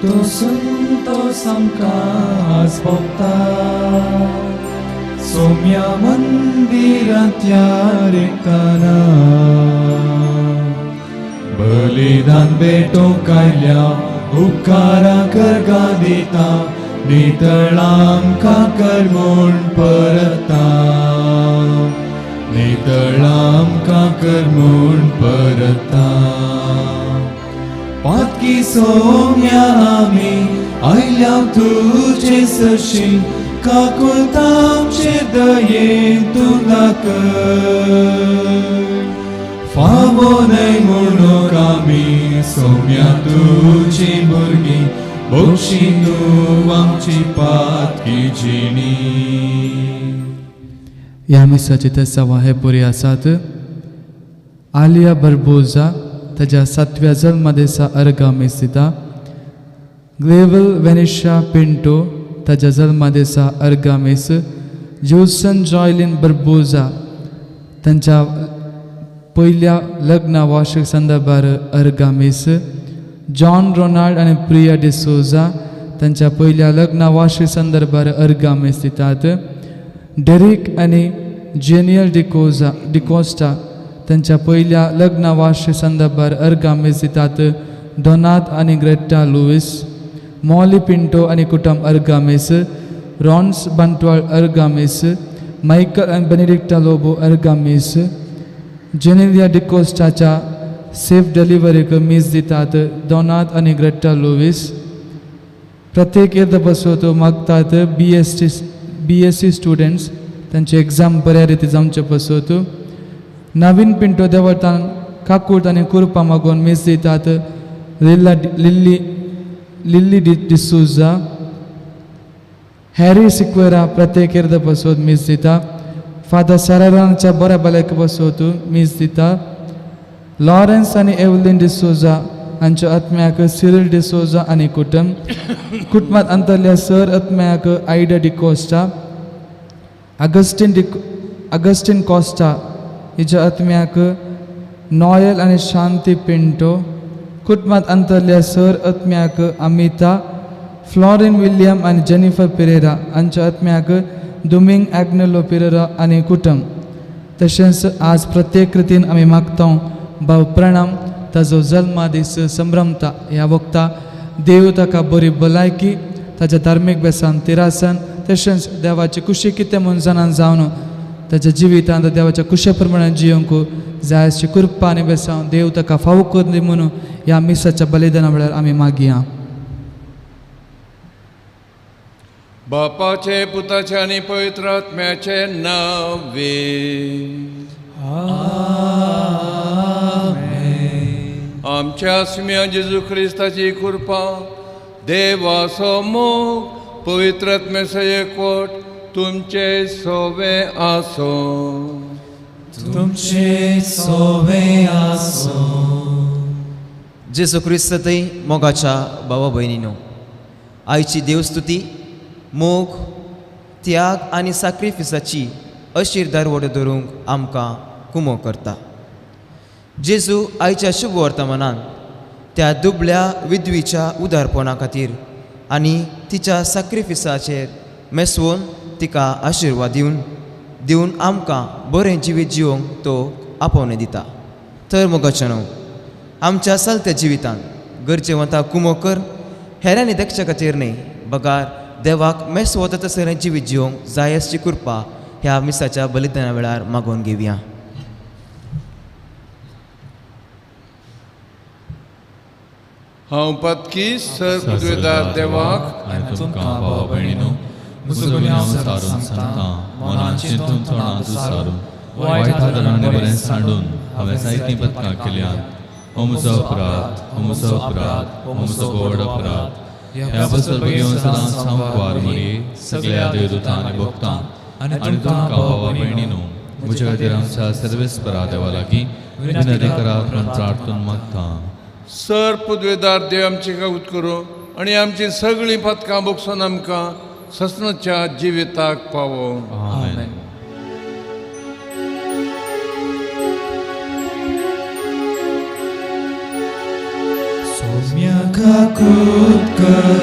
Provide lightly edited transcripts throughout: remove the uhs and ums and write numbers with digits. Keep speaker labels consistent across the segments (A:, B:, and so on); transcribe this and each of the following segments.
A: तो संतोष आमकां भोगता सोम्या मंदिरांत या रेखताना बलिदान भेटोवंक आयल्या उपकाराक अर्घा दिता नितळा आमकां कर म्हूण परता नितळा आमकां कर म्हूण परता पातकी सोम्या आमी आयल्या तुजे सरशी काकुळटा आमचे दयेन तूं दाखय फावो न्हय म्हणून आमी सोम्या तुजी भुरगीं बक्षी तूं आमची पातकी जिणी.
B: ह्या मिसाचे ते सवा हे बरी आसात. आलिया बर्बोजा ताच्या 7व्या जल्मा दिसा अर्घा मीस दिता. ग्लेवल वेनिशा पिंटो ताच्या जल्मा दिसा अर्घा मीस. जोसन जॉयलिन बर्बोजा तांच्या पयल्या लग्ना वार्षिक संदर्भार अर्घा मीस. जॉन रोनाल्ड आनी प्रिया डिसोजा तांच्या पयल्या लग्ना वार्षिक संदर्भार अर्घा मीस दितात. डेरिक आनी जेनियल डिकोस्टा तांच्या पयल्या लग्ना वार्षिक संदर्भार अर्घा मीस दितात. डोनात आनी ग्रेटा लुईस. मॉली पिंटो आनी कुटुंब अर्घा मीस. रॉन्स बंटवाळ अर्घा मीस. मायकल आनी बेनेडिक्टा लोबो अर्घा मीस. जेनेलिया डिकोस्टाच्या सेफ डिलिव्हरीक मीस दितात. डोनात आनी ग्रेटा लुईस. प्रत्येक येद बसवतो मागतात BSc स्टुडंट्स तांचे एग्जाम बऱ्या रिती जावचे बसवत. नवीन पिंटो देवतान काकूट आनी कुरपा मागोवन मीस दितात. लिल्ली डिसूजा. हॅरी सिक्वेरा प्रत्येक येद बसवत मीस दिता. फादर सरारांच्या बऱ्या भलायक बसवत मीस दिता. लॉरेन्स आनी एवलिन डिसोजा हांच्या आत्म्याक सिरिल डिसोजा आनी कुटुंबांत अंतरल्या सर आत्म्याक आयडा डिकोस्टा. अगस्टिन कॉस्टा हिच्या आत्म्याक नॉयल आनी शांती पिंटो. कुटुंबांत अंतरल्या सर आत्म्याक अमिता. फ्लॉरिन विलियम आनी जेनिफर पिरेरा हांच्या आत्म्याक दुमिंग ॲग्नेलो पिरेरा आनी कुटुंब. तशेंच आज प्रत्येक रितीन आमी मागता भाव प्रणाम ताजो जल्मा दीस संभ्रमता ह्या वक्ता देव ताका बरी भलायकी ताच्या धार्मीक बेसान तिरासन तशेंच देवाची कुशी कितें म्हूण जाणान जावन ताच्या जिवितांत देवाच्या कुशे प्रमाणे जियोंक जाय अशी कृपा आनी बेसांव देव ताका फावो कर म्हणून ह्या मिसाच्या बलिदाना वेळार आमी मागया.
C: बापाचे पुताचे आनी पवित्र आत्म्याचे नावे. आमच्या आस्म्या जेजू क्रिस्ताची कृपा देवाचो मोग पवित्र आत्म्याचो एकवट तुमचे सोवे आसो.
A: तुमचे सोवे आसो.
D: जेजू क्रिस्तय मोगाच्या भावा भयणीनो, आयची देवस्तुती मोग त्याग आनी सॅक्रिफिसाची अशीरदार वडो धरूंक आमकां कुमो करता. जेजू आयच्या शुभ वर्तमानान त्या दुबळ्या विधवीच्या उदारपणा खातीर आनी तिच्या सॅक्रिफिसाचेर मेसवून तिका आशिर्वाद दिवन आमकां बरें जिवीत जिवंक तो आपोवणें दिता. तर मोगाचेनो, आमच्या चलत्या जिवितांत गरजेवंता कुमो कर हेरांनी देखच्या खातीर न्ही बगार देवाक मेस वता तसलें जिवीत जिवंक जाय अशी कृपा ह्या मिसाच्या बलिदाना वेळार मागोवन घेवया.
C: हांव पत्की सर पदवेदार देवाक
E: आनी तुमकां भावा भयणीनो, म्हजो गुन्यांव सारून सांगता, मनान चिंतून तोंडांत सारून वायट आदरांनी बरें सांडून हांवें जायतीं पथकां केल्यात. हो म्हजो अपराध, हो म्हजो अपराध, हो म्हजो व्हड अपराध. ह्या बद्दल बेगीन सदांच सांगवार म्हणी सगळ्या देवदूतां आनी भक्तां आनी तुमकां भावा भयणीनो, म्हजे खातीर आमच्या सर्वेस्परा देवा लागीं विनंती करात म्हूण प्रार्थून मागता.
C: सर पदवेदार देव आमची कावूत करूं आनी आमची सगळीं पथकां बगसून आमकां ससनच्या जिविताक पावो.
E: आमेन.
A: सोम्या काकूत कर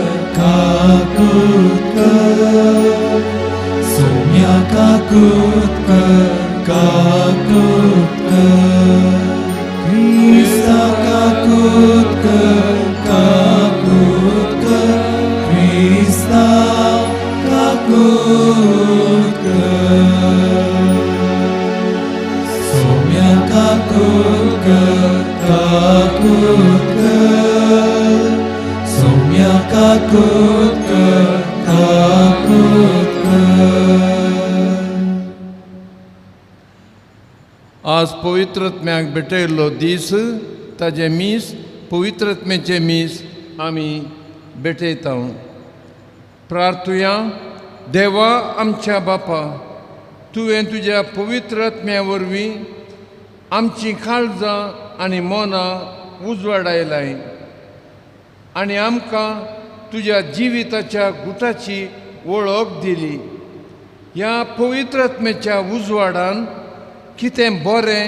A: सोम्या काकूत कर क्रिस्ता काकूत कर क्रिस्ता काकूत कर सोम्या काकूत कर सोम्या काकूत कर
C: आज पवित्रत्म्याक भेटयल्लो दीस ताजे मीस पवित्रत्मेचे मीस आमी भेटयता. प्रार्थुया. देवा आमच्या बापा, तुवें तुज्या पवित्रत्म्या वरवीं आमची काळजां आनी मनां उजवाडायलाय आनी आमकां तुज्या जिविताच्या गुटाची वळख दिली. ह्या पवित्रत्मेच्या उजवाडान कितें बरें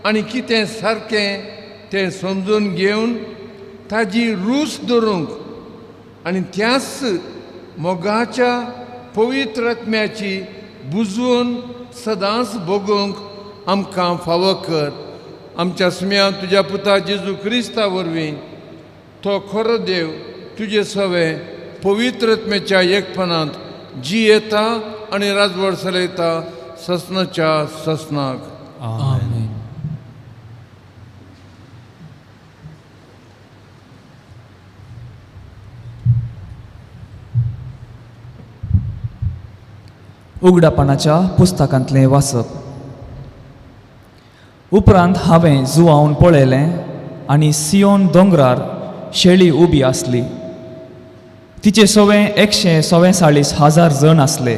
C: आनी कितें सारकें तें समजून घेवन ताजी रूच धरूंक आनी त्याच मोगाच्या पवित्रत्म्याची बुजवून सदांच भोगूंक आमकां फावो कर. आमच्या सुम्या तुज्या पुता जेजू क्रिस्ता वरवीं तो खरो देव तुजे सवे पवित्रत्मेच्या एकपणांत जियेता आनी राजवट चलयता ससनाच्या ससनाक.
A: आमेन.
F: उगडापणाच्या पुस्तकांतलें वाचप. उपरांत हांवें जुवावन पळयलें आनी सियोन दोंगरार शेळी उबी आसली. तिचे सवें 144,000 जण आसले.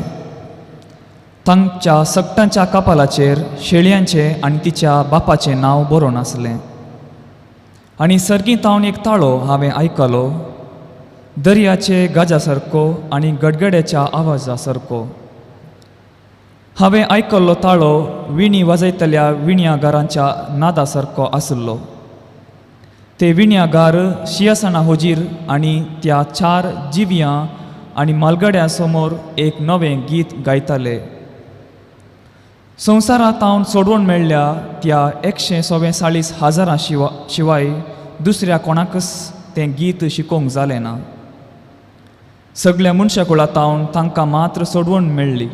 F: तांच्या सगटांच्या कपालाचेर शेळयांचें आनी तिच्या बापाचें नांव बरोवन आसलें. आनी सर्गीतावन एक ताळो हांवें आयकलो, दर्याचे गाजा सारको आनी गडगड्याच्या आवाजा सारको. हांवें आयकल्लो ताळो विणी वाजयतल्या विणयागारांच्या नादा सारको आसलो. ते विणयागार सिंहासना हुजीर आनी त्या 4 जिव्यां आनी मालगड्यां समोर एक नवें गीत गायताले. संवसारांत हांव सोडवून मेळ्ळ्या त्या 144,000 शिवाय दुसऱ्या कोणाकच तें गीत शिकोवंक जालें ना. सगळ्या मनशाकुळांत हांव तांकां मात्र सोडवून मेळ्ळी.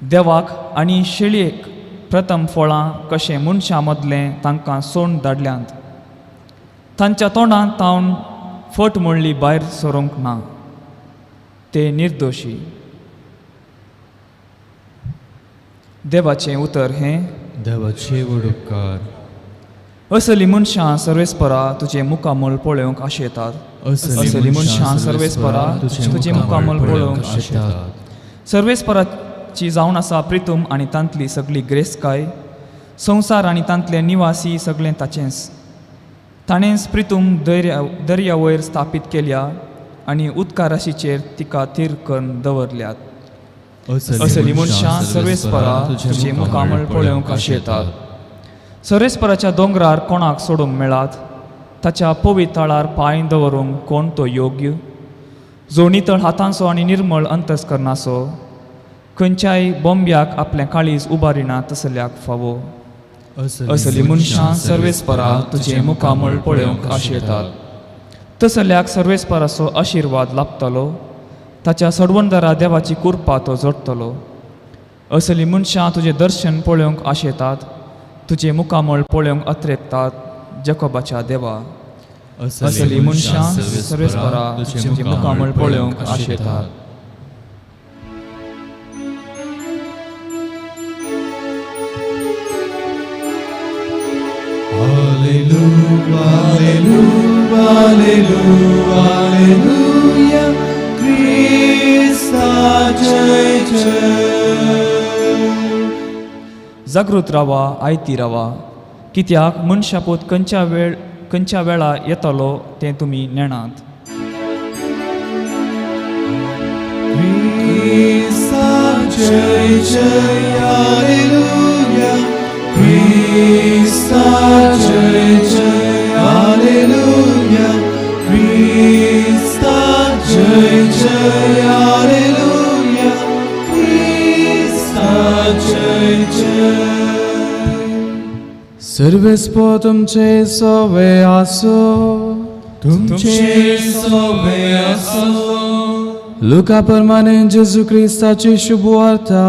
F: देवाक आनी शेळयेक प्रथम फळां कशें मनशां मदलें तांकां सोण धाडल्यांत. तांच्या तोंडांत हांव फट म्हणली भायर सरूंक ना. ते निर्दोशी. देवाचें उतर हें,
E: देवाचे व्हड उपकार.
F: असली मनशां सर्वेस्परा तुजें मुखामोल पळोवंक आशेतात. असली मनशां सर्वेस्परा तुजें मुखामोल पळोवंक आशेतात. सर्वेस्पराची जावन आसा प्रितूम आनी तांतली सगळी ग्रेस्काय. संवसार आनी तांतले निवासी सगळें ताचेंच. ताणेंच प्रितूम दर्या वयर स्थापीत केल्या आनी उदका राशीचेर तिका थीर करून दवरल्यात. असली मनशां सर्वेस्परा तुजें मुखामोल पळोवंक आशेतात. सर्वेस्पराच्या दोंगरार कोणाक सोडूंक मेळात? ताच्या पवित्राळार पांय दवरूंक कोण तो योग्य? जो नितळ हातांचो आनी निर्मळ अंतस्करणाचो, खंयच्याय बोंब्याक आपलें काळीज उबारिना तसल्याक फावो. असली मनशां सर्वेस्परा तुजें मुखामोल पळोवंक आशेतात. तसल्याक सर्वेस्पराचो आशिर्वाद लाभतलो. ताच्या सडवणदारा देवाची कुरपा तो जोडटलो. असली मनशां तुजें दर्शन पळोवंक आशेतात. तुजें मुखामोल पळोवंक अत्रेकतात जकोबाच्या देवा. असली मनशां सर्वेस्परा तुजें मुखामोल पळोवंक आशेतात.
A: Alleluia, Christa जय जय.
F: जागृत रावा, आयती रावा, कित्याक मनशापूत खंयच्या वेळा येतलो तें तुमी नेणात.
A: Christa जय जय. Alleluia, Christa जय जय. Alleluia, Krista जय जय हालेलुया Krista जय जय
B: सर्वेस्पो तुमचे सोवे आसो
A: तुमचे सोबे असो
B: लुका प्रमाणे जेजू ख्रिस्ताची शुभवार्ता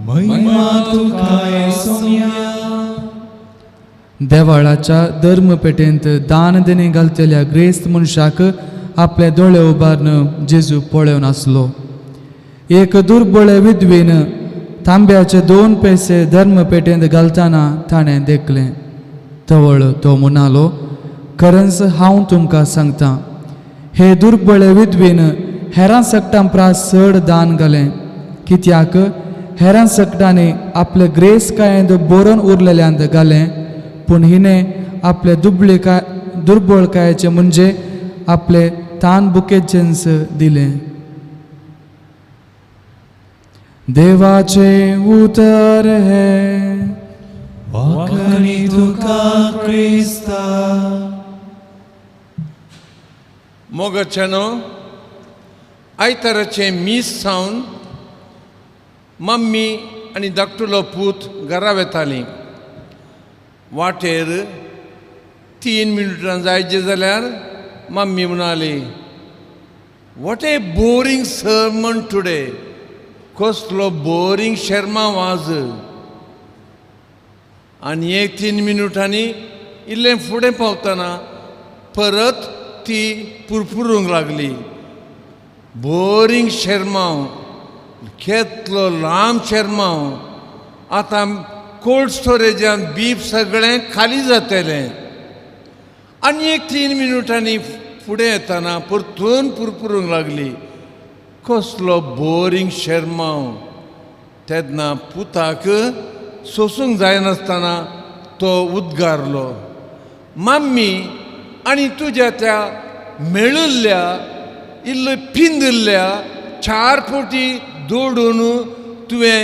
A: महिमा तुका येसुया
B: देवाळाच्या धर्मपेठेंत दान देणे घालतल्या ग्रेस्त मनशाक आपले दोळे उबारन जेजू पळोवन आसलो. एक दुर्बळे विधवेन तांब्याचे 2 पैसे धर्मपेठेंत घालतना ताणें देखले. तवळ तो म्हणालो, खरेंच हांव तुमकां सांगतां, हे दुर्बळे विधवेन हेरां सकटां प्रास चड दान घालें, कित्याक हेरां सकटांनी आपले ग्रेस कायेंत बरोवन उरलेल्यांत घालें, पूण हिणें आपले दुर्बळकायेचे म्हणजे आपले तान बुकेचेंच दिलें. देवाचे उतर हे
A: वाकणी तुका क्रिस्ता
C: मोगाच्यानो आयताराचे मीस सावन मम्मी आनी धाकटुलो पूत घरा वेतालीं. वाटेर 3 मिनटां जायचे जाल्यार मम्मी म्हणाली, what A boring sermon today. कसलो बोरींग शर्मा वाज. आनी 1-3 मिनटांनी इल्लें फुडें पावतना परत ती पुरपुरूंक लागली. बोरींग शर्माव, केतलो लांब शर्माव. आतां कोल्ड स्टोरेजान बीफ सगळें खाली जातलें. आनी 1-3 मिनटांनी फुडें येतना परतून पुरपुरूंक लागली. कसलो बोरींग शर्माव. तेन्ना पुताक सोसूंक जायनासतना तो उद्गारलो, मम्मी आनी तुज्या त्या मेळिल्ल्या इल्लो पिंदिल्ल्या 4 पोटी दोडून तुवें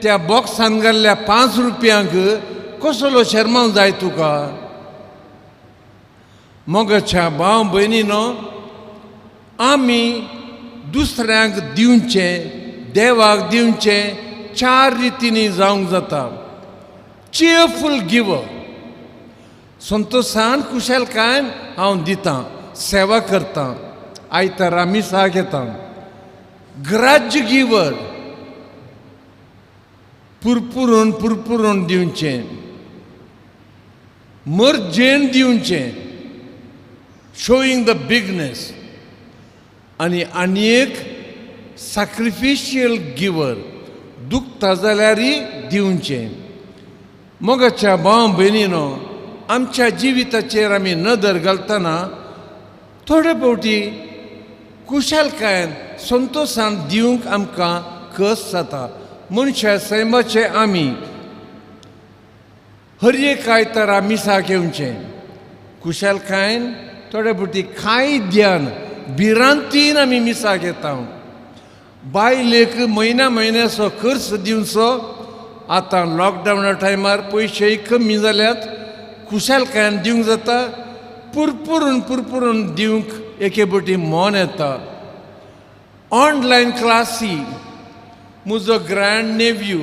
C: त्या बॉक्सान घाल्ल्या 5 रुपयांक कसलो शर्माव जाय तुका. मोगाच्या भाव भयणीनो, आमी दुसऱ्यांक दिवचें, देवाक दिवचें 4 रितींनी जावंक जाता. चियरफूल गिवर, संतोशान कुशलकायेन हांव दितां, सेवा करतां, आयतारा मिसाक घेतां. ग्राज्य गिवर, पुरपुरून दिवचें, मर्जेन दिवचें, शोईंग द बिगनेस. आनी एक सॅक्रिफिशियल गिवर, दुखता जाल्यारय दिवचें. मोगाच्या भाव भयणीनो, आमच्या जिविताचेर आमी नदर घालतना थोडे फावटी कुशलकायेन संतोशान दिवंक आमकां कस जाता. मनशा सैमाचे आमी हर एक आयतारा मिसाक येवचें. कुशलकायेन थोडे फावटी कांय ध्यान भिरांतीन आमी मिसाक येता. बायलेक म्हयन्याचो खर्च दिवचो. आतां लॉकडावना टायमार पयशेय कमी जाल्यात, कुशलकायेन दिवंक जाता. पुरपुरून दिवंक एके फावटी मोन येता. ऑनलायन क्लासी, म्हजो ग्रँड नेव्यू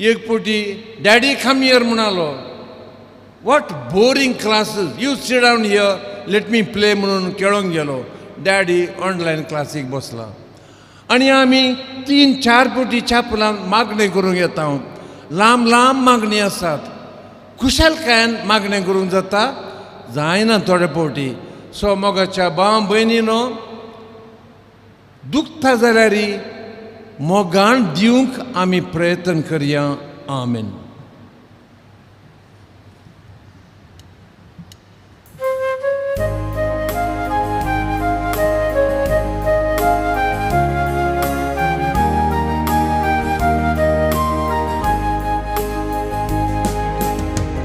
C: एक फावटी डॅडी कम हियर म्हणालो. What boring classes, you sit down here, let me play म्हणून खेळोंक गेलो. डॅडी ऑनलायन क्लासीक बसला. आनी आमी 3-4 फावटी चापलान मागणें करूंक येता. लांब मागणी आसात. कुशलकायेन मागणें करूंक जाता, जायना थोडे फावटी. सो मोगाच्या भाव भयणीनो, दुखता जाल्यारय मोगान दिवंक आमी प्रयत्न करया. आमेन.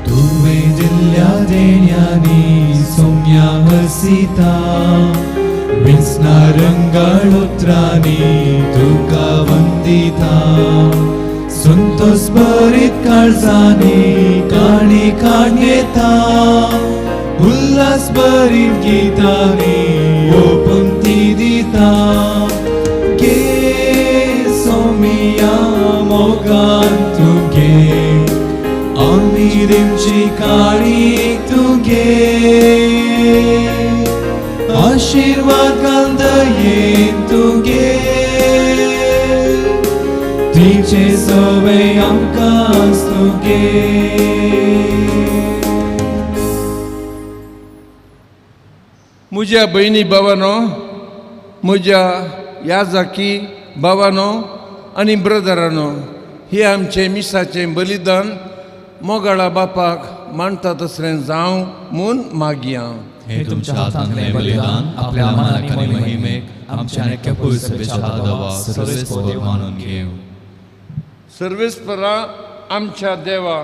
A: तुवें दिल्ल्या देण्यांनी सौम्या हसिता. विस्ना रंगाळ उतरांनी तुका वंदिता. संतोष भरीत काळजांनी काणी घेता. उल्हास भरीत गीतांनी ओपुंती दिता गे सोमिया मोगान तुगे आमी रिमची काळी तुगे आशीर्वाद घालदये तुगे तिचे सवे आमकां तुगे
C: म्हज्या भयणी भावानो म्हज्या याजाकी भावानो आनी ब्रदरानो हे आमचे मिसाचें बलिदान मोगाळा बापाक मांडटा तसलें जावं म्हूण मागया
E: हे तुमच्या हातांतलें बलिदान आपल्या मनाक आनी महिमेक आमच्या नेक्या पुरसभेच्या दावा सर्वेस्पर मानून घेव
C: सर्वेस्परा आमच्या देवा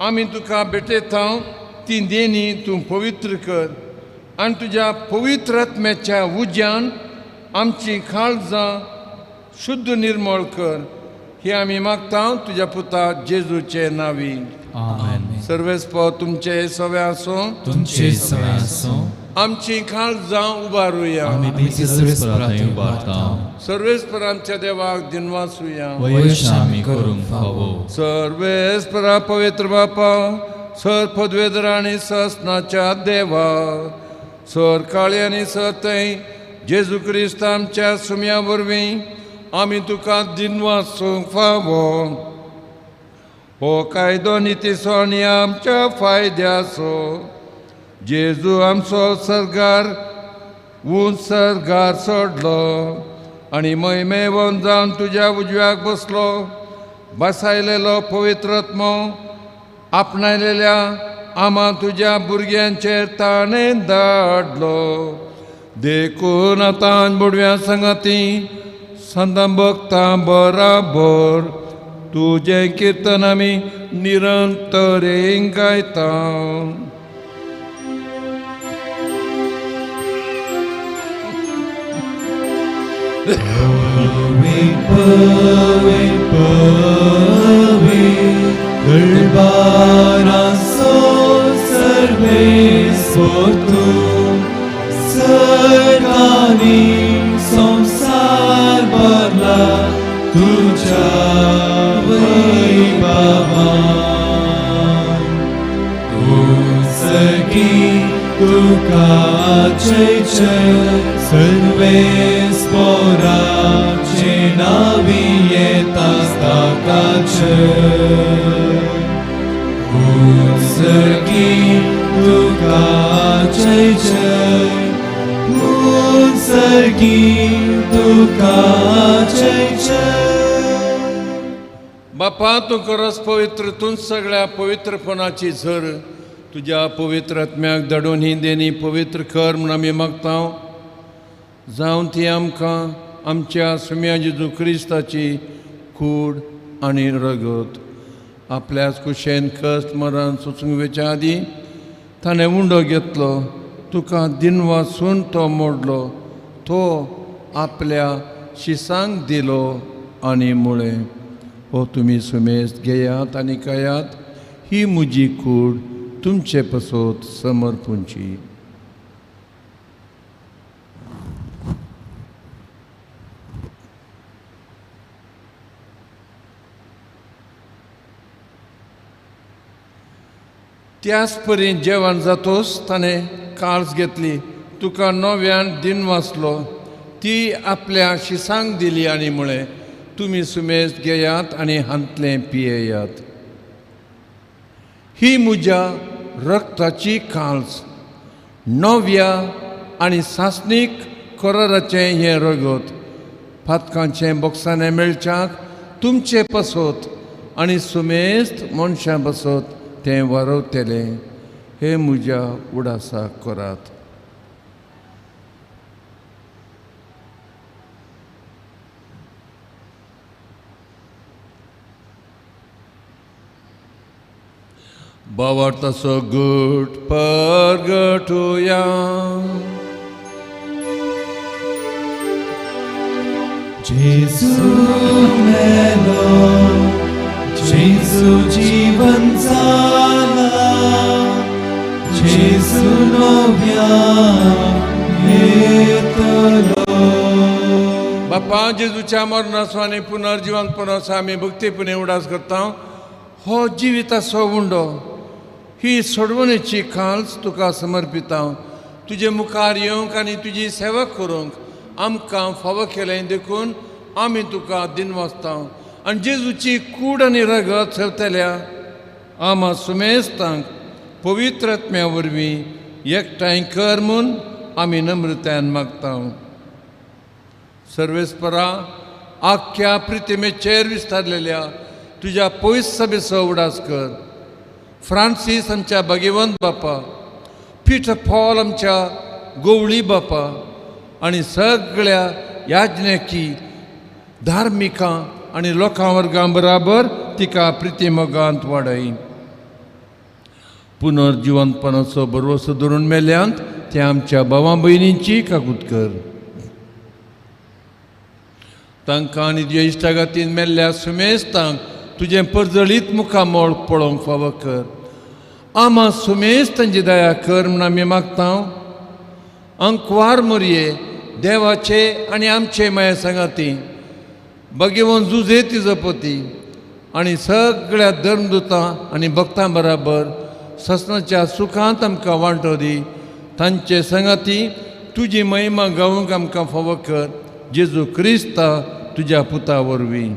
C: आमी तुका भेटयता ती देणी तूं पवित्र कर आनी तुज्या पवित्र आत्म्याच्या उज्यान आमची काळजां शुद्ध निर्मळ कर हे आमी मागता तुज्या पुता जेजूचे नांवी
E: आमेन
C: सर्वेस्पर तुमचे सवे आसूं
E: तुमचे सवे आसूं
C: आमची काळजां उबारुया
E: आमी तुमचे सर्वेस्परांत उबारता
C: सर्वेस्पर आमच्या देवाक दिनवासुया
E: वयशा आमी करूंक फावो
C: सर्वेस्परा पवित्र बापा सर पदवेदर आनी ससनाच्या देवा सर काळी आनी सतय जेजू क्रिस्त आमच्या सुम्या वरवीं आमी तुका दिनवासूंक फावो हो कायदो नितीसो आनी आमच्या फायद्याचो जेजू आमचो सरगार सोडलो आनी महिमेवन जावन तुज्या उजव्याक बसलो बसायलेलो पवित्र आत्मो आपणायलेल्या आमा तुज्या भुरग्यांचेर ताणें धाडलो देखून आतां बुडव्या संगती संदां भक्तां बराबर तुजें किर्तन आमी निरंतरेन गायता
A: Gălbaraso सर्वेस्पर तूं सर्गांनी संसार भरला तुज्या वैभवान सर्गी तुका जय जय सर्वेस्पराचे नांवी येता सर्गी तुका जय जय सर्गी तुका जय जय
C: बापा तूं करस पवित्र तूं सगळ्या पवित्रपणाची झर तुज्या पवित्र आत्म्याक धाडून ही देणी पवित्र कर म्हूण आमी मागता जावं ती आमकां आमच्या सुम्या जेजू क्रिस्ताची कूड आनी रगत आपल्याच कुशेन कश्ट मरण सोंसूंक वेच्या आदीं ताणें उंडो घेतलो तुका दिनवासून तो मोडलो तो आपल्या शिसांक दिलो आनी मुळे हो तुमी सुमेस्त घेयात आनी खायात ही म्हजी कूड तुमचे पसोत समर्पूंची त्याच परीन जेवण जातोच ताणें काळज घेतली तुका नव्यान दिन वाचलो ती आपल्या शिसांक दिली आनी म्हळें तुमी सुमेस्त घेयात आनी हांतलें पियेयात ही म्हज्या रक्ताची काळज नव्या आनी सासणीक कराराचें हें रगत फातकांचें बोक्सांनी मेळच्याक तुमचे पसोत आनी सुमेस्त मनशां बसत तें वारवतलें हे म्हज्या उडासाक करात बावार्थाचो घट परगटुया
A: जेजू मेलो जेजू जीवन जाला Jesu nowiam येतलो.
C: बाप्पा जेजूच्या मरणाचो आनी पुनर्जिवंतपणाचो आमी भक्तीपणे उडास करता. हो जिविताचो उंडो ही सोडवणेची काल्स तुका समर्पिता. तुजे मुखार येवंक आनी तुजी सेवा करूंक आमकां फावो केलें देखून आमी तुका दिनवासता. आनी जेजूची कूड आनी रगत सेवतल्या आमा सुमेस्तांक पवित्र आत्म्या वरवीं एकठांय कर म्हूण आमी नम्रतायेन मागता. सर्वेस्परा आख्या प्रितिमेचेर विस्तारलेल्या तुज्या पयस सभेचो उडास कर. फ्रांसीस आमच्या भगिवंत बापा, पीटर पॉल आमच्या गोवळी बापा आनी सगळ्या याजनेकी धार्मिकां आनी लोकां वर्गां बराबर तिका प्रितिमोगांत वाडय. पुनर्जिवंतपणाचो बरवसो धरून मेल्यांत त्या आमच्या भावां भयणींची काकूट कर. तांकां आनी तुज्या इश्टागतीन मेल्ल्या सुमेस्तांक तुजें परजळीत मुखामोळ पळोवंक फावो कर. आमा सुमेस्तांची दया कर म्हूण आमी मागता. अंकवार मोरये देवाचे आनी आमचे माये सांगाती भगिवन जुजे तिजोपती आनी सगळ्या धर्मदुतां आनी भक्तां बराबर ससनाच्या सुखांत आमकां वांटो दी. तांचे संगाती तुजी महिमा गावूंक आमकां फावो कर. जेजू क्रिस्ता तुज्या पुता वरवीं.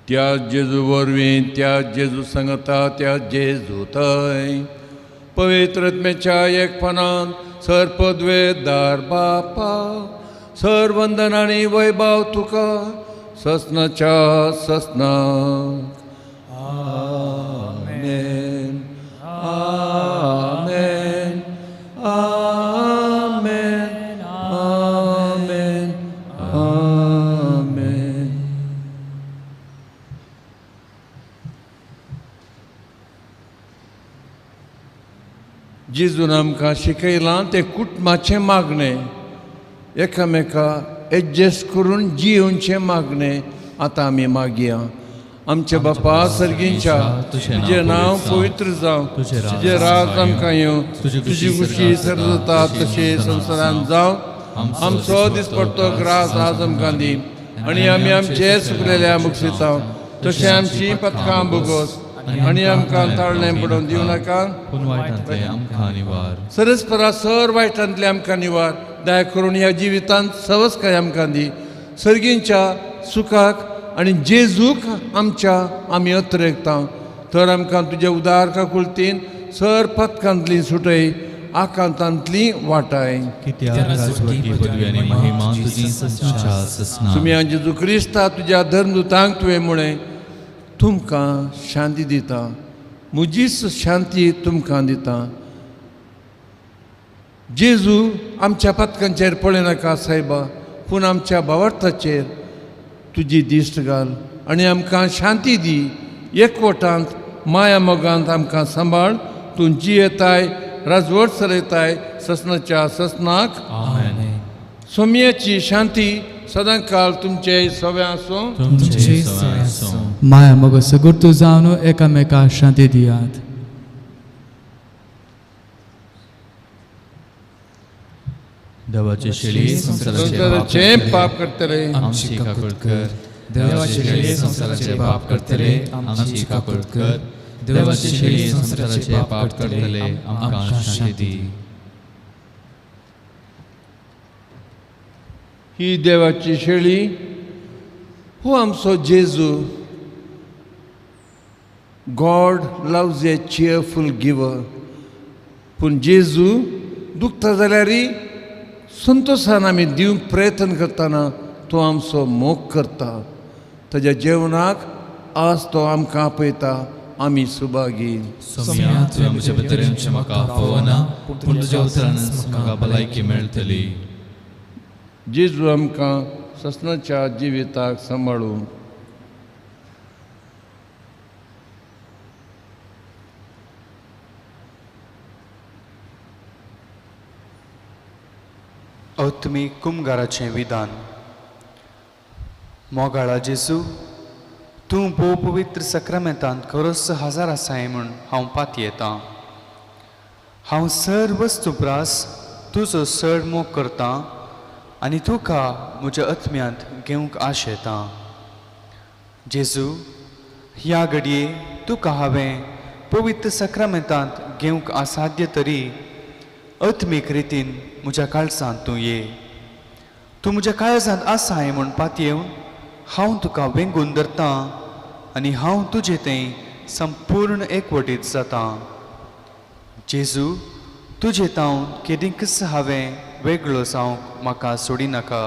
C: त्या जेजू वरवीं, त्या जेजू सांगता, त्या जेजू थंय पवित्र आत्म्याच्या एकपणान सर पदवेदार बापा सर वंदन आनी वैभव तुका ससनाच्या ससनाक. आमेन. आमेन. आमेन. आमेन. आमेन. जेजून आमकां शिकयलां तें कुटुंबाचें मागणें, एकामेका एडजस्ट करून जियोवचें मागणें आतां आमी मागया. आमचे बापा सर्गींच्या तुजें नांव पवित्र जावं, तुजें राज आमकां येवं, तुजी खुशी सर जाता तशें संवसारांत जावं. आमचो दिसपडटो ग्रास आज आमकां दी आनी आमी आमचे सुकलेल्या मुक्षिता तशें आमची पथकां भोगोस आनी आमकां ताळणें पडोवन दिवं नाका.
E: पूण वायटांतले आमकां निवार.
C: सरस्परा सर वायटांतले आमकां निवार. दया करून ह्या जिवितांत सवस्काय आमकां दी. सर्गींच्या सुखाक आनी जेजूक आमच्या आमी अत्रेकता. तर आमकां तुज्या उदार काकुळतीन सर पथकांतली सुटय, आकांतांतली वाटाय.
E: कित्याक राजवटी पदवी आनी महिमा तुजी ससनाच्या ससनाक.
C: सुम्या जेजू क्रिस्ता तुज्या धर्मदुतांक तुवें म्हळें तुमकां शांती दिता, म्हजीच शांती तुमकां दिता. जेजू आमच्या पथकांचेर पळयनाका सायबा, पूण आमच्या भावार्थाचेर तुजी दिश्ट घाल आनी आमकां शांती दी. एकवटांत माया मोगांत आमकां सांबाळ. तूं जियेताय, राजवट चलयताय ससनाच्या ससनाक.
E: आमेन.
C: सोम्याची शांती सदां काळ तुमचे सव्या आसूं.
E: तुमचे सवाय आसूं.
B: माया मोग सगुर्तू जावन एकामेका शांती दियात.
E: देवाचे शेळी
C: संसाराचे पाप करतले
E: आमची काकूट कर. देवाचे शेळी संसाराचे पाप करतले आमची काकूट कर. देवाचे शेळी संसाराचे पाप करतले आमकां शांती दी.
C: ही देवाची शेळी हो आमचो जेजू. गॉड लव्ज ए चियरफूल गिवर. पूण जेजू दुखता जाल्यारय संतोशान आमी दिवंक प्रयत्न करतना तो आमचो मोग करता. ताज्या जेवणाक आज तो आमकां आपयता. आमी सुभागी.
E: सोम्या तुवें म्हजे भितर येवचें म्हाका आपोवना, पूण तुज्या उतरान म्हाका भलायकी मेळटली.
C: जेजू आमकां ससनाच्या जिविताक सांबाळूं.
G: तुमी कुमगाराचें विधान. मोगाळा जेजू, तूं भोव पवित्र सक्रामेंतांत खरोच हजार आसाय म्हूण हांव पाती येतां. हांव सर वस्तुप्रास तुजो चड मोग करतां आनी तुका म्हज्या आत्म्यांत घेवंक आश येतां. जेजू, ह्या घडये तुका हांवें पवित्र सक्रामेंतांत घेवंक असाध्य तरी आत्मीक रितीन म्हज्या काळजांत तूं ये. तूं म्हज्या काळजांत आसाय म्हूण पाती येवन हांव तुका वेंगून धरतां आनी हांव तुजें तें संपूर्ण एकवटीत जातां. जेजू, तुजे तावन केदींकच हांवें वेगळो जावंक म्हाका सोडी नाका.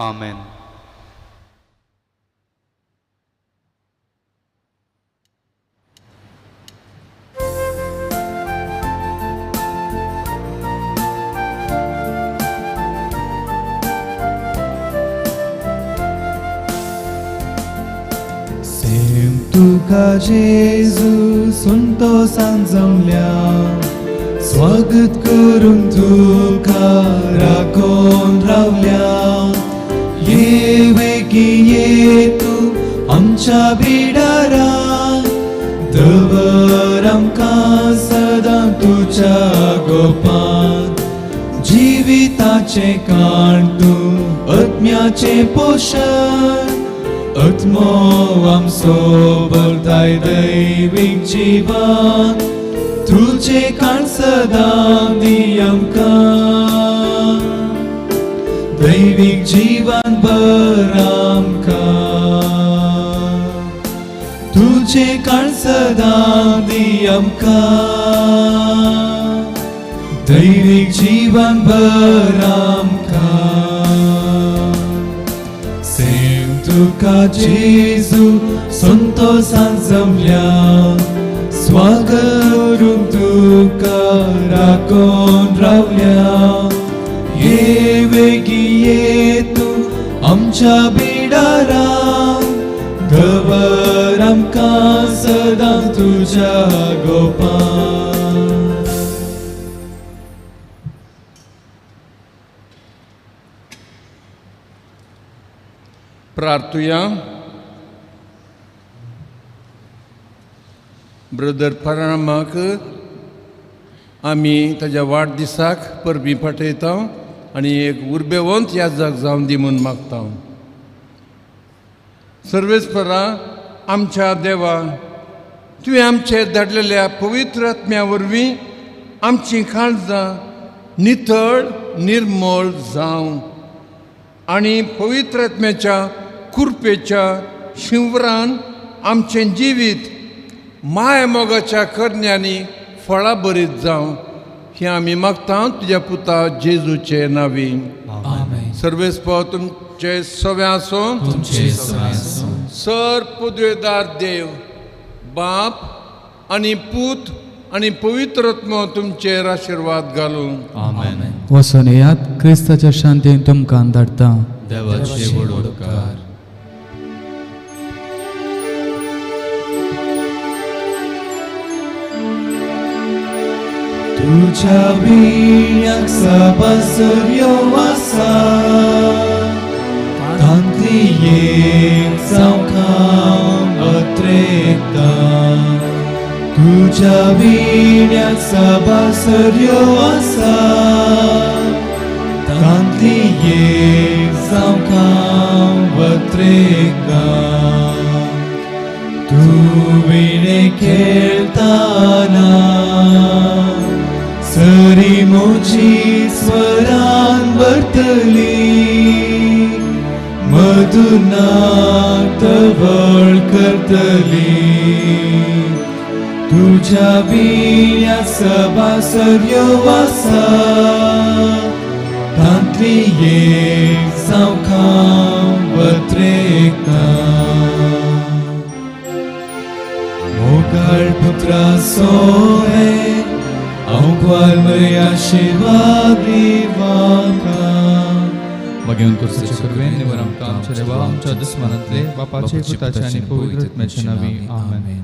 G: आमेन.
A: तुका जेजू सुंतो सांजवल्या स्वागत करून तुका राखून रावल्या. ये वेगी ये तू आमच्या बिडारांत दवर आमकां सदां तुज्या गोपांत. जिविताचे काण तूं आत्म्याचे पोशण आत्मो आमचो भरताय दैवीक जिवन. तुजे काण सदां दी आमकां दैवीक जिवन भर आमकां. तुजे काण सदां दी आमकां दैवीक जिवन भर आमकां. तुका जेजू संतोषान जमल्या स्वागत करून तुका राखून रावल्या. ये वेगी ये तू आमच्या बिडारांत दवर आमकां सदां तुज्या गोपांत.
C: प्रार्थुया. ब्रदर फरामाक आमी ताज्या वाडदिसाक परबीं पाठयता आनी एक उर्बेवंत याजक जावन दी म्हूण मागता. सर्वेस्परा आमच्या देवा, तुवें आमचे धाडलेल्या पवित्र आत्म्या वरवीं आमचीं काळजां नितळ निर्मळ जावं आनी पवित्र आत्म्याच्या कुरपेच्या शिवरान आमचें जिवीत माय मोगाच्या करण्यांनी फळां भरीत जावं हें आमी मागता तुज्या पुता जेजूचे नांवी. सर्वेस्पर तुमचे सवे आसूं. सर पदवेदार देव बाप आनी पूत आनी पवित्र आत्मो तुमचेर आशिर्वाद घालून.
B: वचून येयात, क्रिस्ताच्या शांतीन तुमकां धाडटा.
E: देवाचे व्हड उपकार.
A: तुझ्या विण्याक सभासर्यो आसा तांतली एक जावं अत्रेकता. तुझ्या विण्याक सभासर्यो आसा तांतली एक जावं अत्रेकता. तूं विणे खेळताना सरी मोची स्वरान भरतली मधुनाक तवळ करतली. तुझ्या विण्या सभासर्यो आसा तांतली एक जावं अत्रेकता. मोगाळ पुत्रा सोहे अवघ्वाल मरे आशीर्वाद दिवाका.
E: मागीर तुझे करवेन निवर आमकां आमच्या देवा आमच्या दुस्मानांतले बापाचे पुताचे आनी पवित्र आत्म्याचे नांवी. आमेन.